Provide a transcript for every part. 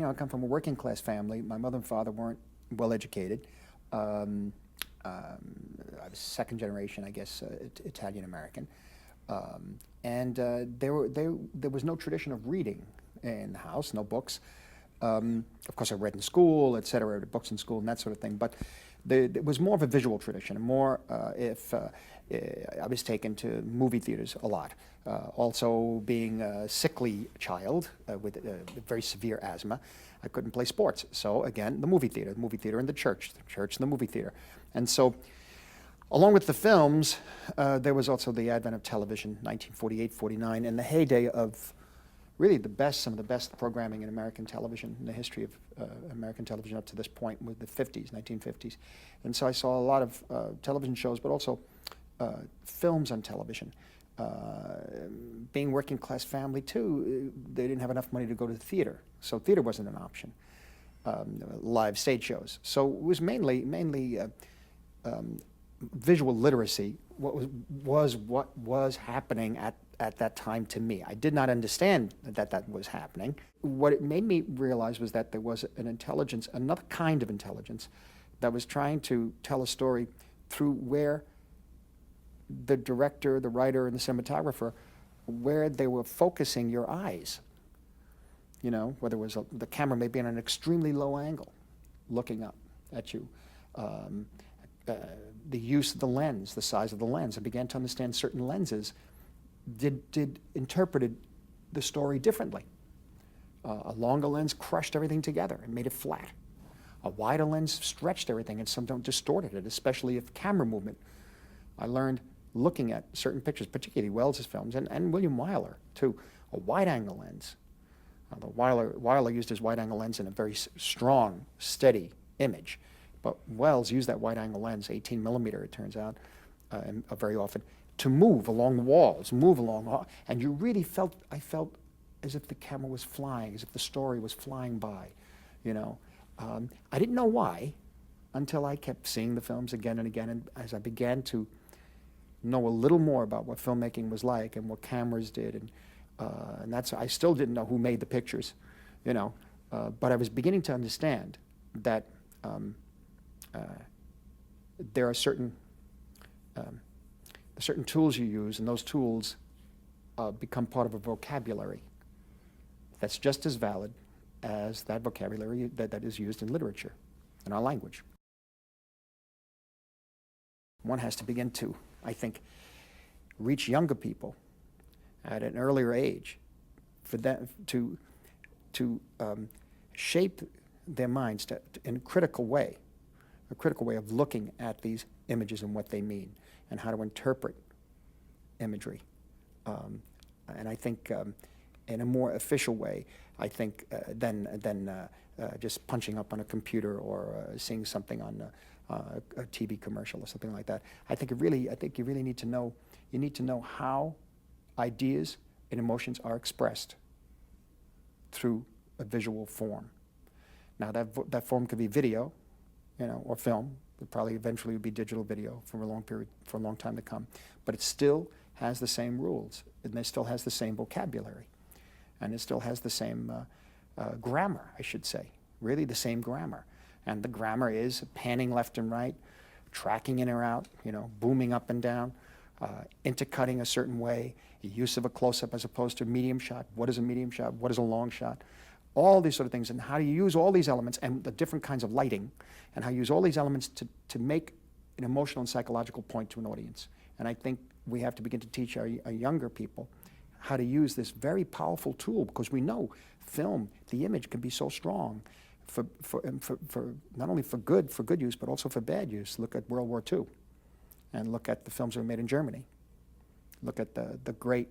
I come from a working class family. My mother and father weren't well educated. I was second generation, I guess, Italian American. There was no tradition of reading in the house, no books. Of course, I read in school, et cetera, books in school and that sort of thing, but it was more of a visual tradition, more if I was taken to movie theaters a lot. Also, being a sickly child with very severe asthma, I couldn't play sports. So again, the movie theater and the church and the movie theater. And so, along with the films, there was also the advent of television, 1948, 49, and the heyday of really some of the best programming in American television, in the history of American television up to this point, with the 50s, 1950s. And so I saw a lot of television shows, but also films on television. Being working class family too, they didn't have enough money to go to the theater, so theater wasn't an option. Live stage shows. So it was mainly visual literacy. What was happening at that time to me. I did not understand that was happening. What it made me realize was that there was an intelligence, another kind of intelligence, that was trying to tell a story through where the director, the writer, and the cinematographer, where they were focusing your eyes. Whether it was the camera may be on an extremely low angle, looking up at you. The use of the lens, the size of the lens. I began to understand certain lenses interpreted the story differently. A longer lens crushed everything together and made it flat. A wider lens stretched everything and sometimes distorted it, especially if camera movement. I learned looking at certain pictures, particularly Wells's films, and William Wyler too, a wide-angle lens. Wyler used his wide-angle lens in a very strong, steady image. But Wells used that wide-angle lens, 18 millimeter, it turns out, very often, to move along walls, and you really I felt as if the camera was flying, as if the story was flying by, I didn't know why until I kept seeing the films again and again, and as I began to know a little more about what filmmaking was like and what cameras did, and I still didn't know who made the pictures, but I was beginning to understand that there are certain tools you use, and those tools become part of a vocabulary that's just as valid as that vocabulary that is used in literature, in our language. One has to begin to, I think, reach younger people at an earlier age for them to shape their minds in a critical way of looking at these images and what they mean, and how to interpret imagery. And I think in a more official way, I think, than just punching up on a computer or seeing something on a TV commercial or something like that. I think you really need to know how ideas and emotions are expressed through a visual form. Now that form could be video, or film. It probably eventually would be digital video for a long time to come. But it still has the same rules, and it still has the same vocabulary, and it still has the same grammar, I should say. Really, the same grammar. And the grammar is panning left and right, tracking in or out, booming up and down, intercutting a certain way, use of a close-up as opposed to a medium shot. What is a medium shot? What is a long shot? All these sort of things, and how do you use all these elements and the different kinds of lighting, and how you use all these elements to make an emotional and psychological point to an audience. And I think we have to begin to teach our younger people how to use this very powerful tool, because we know film, the image, can be so strong for not only for good use, but also for bad use. Look at World War II, and look at the films that were made in Germany. Look at the great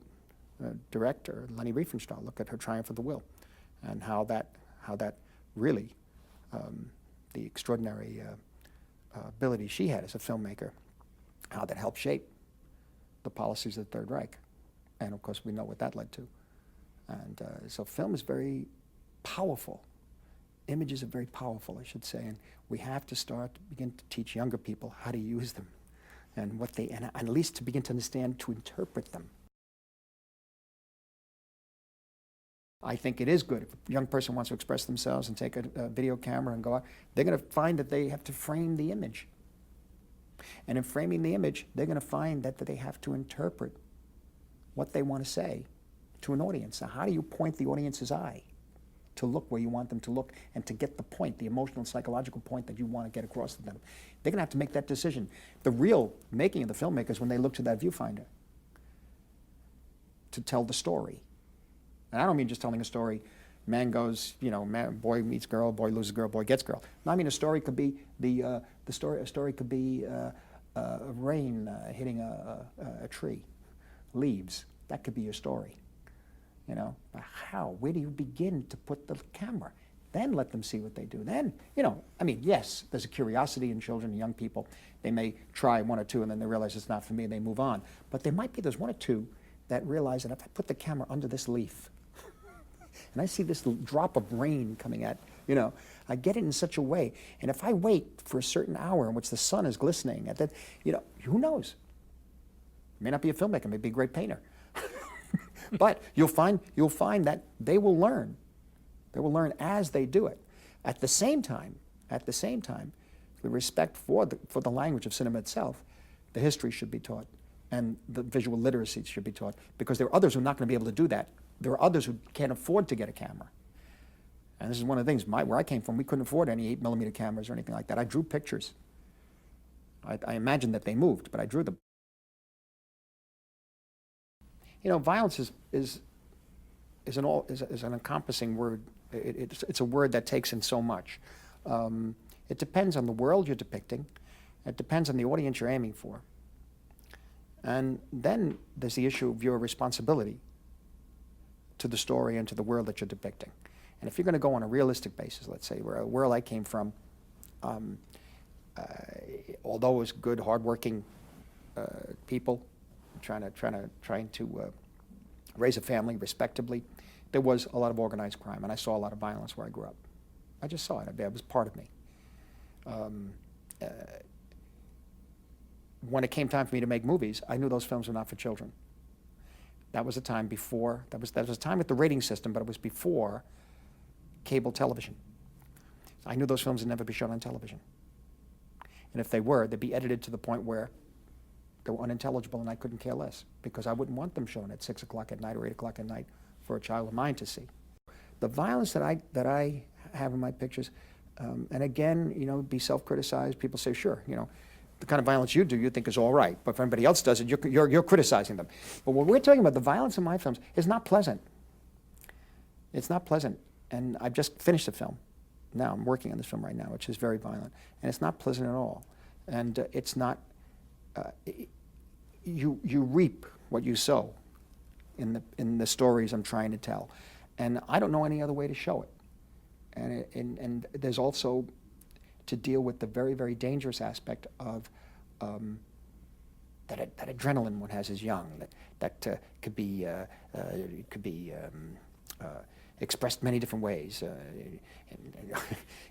director, Leni Riefenstahl. Look at her Triumph of the Will, and how that really, the extraordinary ability she had as a filmmaker, how that helped shape the policies of the Third Reich. And of course, we know what that led to. And so film is very powerful. Images are very powerful, I should say, and we have to begin to teach younger people how to use them, and and at least to begin to understand, to interpret them. I think it is good. If a young person wants to express themselves and take a video camera and go out, they're going to find that they have to frame the image. And in framing the image, they're going to find that they have to interpret what they want to say to an audience. So how do you point the audience's eye to look where you want them to look and to get the point, the emotional and psychological point that you want to get across to them? They're going to have to make that decision. The real making of the filmmaker is when they look to that viewfinder to tell the story. And I don't mean just telling a story, man goes, you know, boy meets girl, boy loses girl, boy gets girl. No, I mean a story could be a story could be rain hitting a tree, leaves. That could be your story. You know, but how? Where do you begin to put the camera? Then let them see what they do. Then, you know, I mean, yes, there's a curiosity in children and young people. They may try one or two and then they realize it's not for me and they move on. But there might be, there's one or two that realize that if I put the camera under this leaf and I see this drop of rain coming at, you know, I get it in such a way. And if I wait for a certain hour in which the sun is glistening, at that, you know, who knows? May not be a filmmaker, may be a great painter. But you'll find that they will learn. They will learn as they do it. At the same time, with respect for the language of cinema itself, the history should be taught and the visual literacy should be taught, because there are others who are not going to be able to do that. There are others who can't afford to get a camera. And this is one of the things, where I came from, we couldn't afford any 8mm cameras or anything like that. I drew pictures. I imagined that they moved, but I drew them. You know, violence is an encompassing word. It's a word that takes in so much. It depends on the world you're depicting. It depends on the audience you're aiming for. And then there's the issue of your responsibility to the story and to the world that you're depicting. And if you're going to go on a realistic basis, let's say, where a world I came from, although it was good, hardworking people trying to raise a family respectably, there was a lot of organized crime, and I saw a lot of violence where I grew up. I just saw it. It was part of me. When it came time for me to make movies, I knew those films were not for children. That was a time before, that was a time with the rating system, but it was before cable television. I knew those films would never be shown on television. And if they were, they'd be edited to the point where they were unintelligible and I couldn't care less, because I wouldn't want them shown at 6 o'clock at night or 8 o'clock at night for a child of mine to see. The violence that I have in my pictures, and again, you know, be self-criticized. People say, sure, you know, the kind of violence you do, you think is all right, but if anybody else does it, you're criticizing them. But what we're talking about, the violence in my films, is not pleasant. It's not pleasant. And I've just finished a film. Now I'm working on this film right now, which is very violent, and it's not pleasant at all. And it's not. You reap what you sow in the stories I'm trying to tell, and I don't know any other way to show it. And there's also to deal with the very, very dangerous aspect of that adrenaline one has as young, that could be expressed many different ways,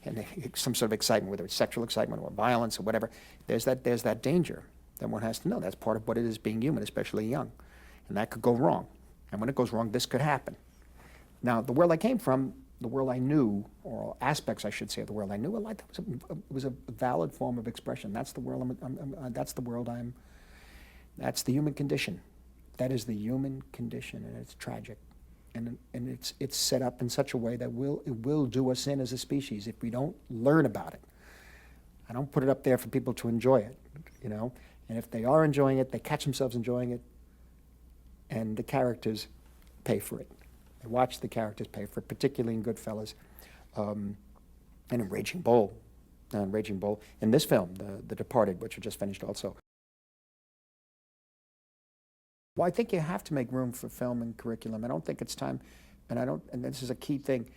and some sort of excitement, whether it's sexual excitement or violence or whatever. There's that danger that one has to know. That's part of what it is being human, especially young, and that could go wrong. And when it goes wrong, this could happen. Now, the world I came from, the world I knew, or aspects, I should say, of the world I knew, well, it was a valid form of expression. That's the world that's the human condition. That is the human condition, and it's tragic. And it's set up in such a way that it will do us in as a species if we don't learn about it. I don't put it up there for people to enjoy it, you know. And if they are enjoying it, they catch themselves enjoying it, and the characters pay for it. They watch the characters pay for it, particularly in Goodfellas, and in Raging Bull. In this film, The Departed, which I just finished also. Well, I think you have to make room for film and curriculum. I don't think it's time, and this is a key thing.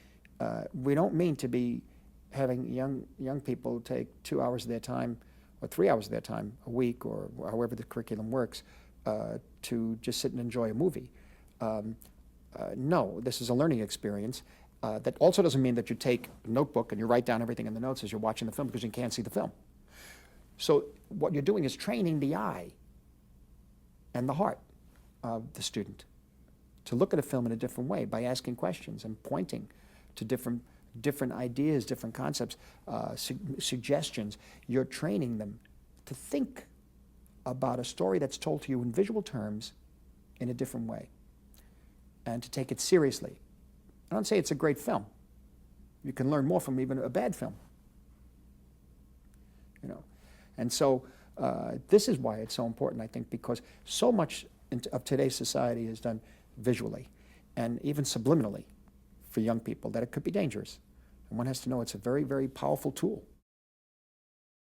We don't mean to be having young people take 2 hours of their time or 3 hours of their time a week, or however the curriculum works, to just sit and enjoy a movie. No, this is a learning experience. That also doesn't mean that you take a notebook and you write down everything in the notes as you're watching the film, because you can't see the film. So what you're doing is training the eye and the heart of the student to look at a film in a different way by asking questions and pointing to different ideas, different concepts, suggestions. You're training them to think about a story that's told to you in visual terms in a different way, and to take it seriously. I don't say it's a great film. You can learn more from even a bad film. You know, and so this is why it's so important, I think, because so much of today's society is done visually and even subliminally for young people that it could be dangerous. And one has to know it's a very, very powerful tool.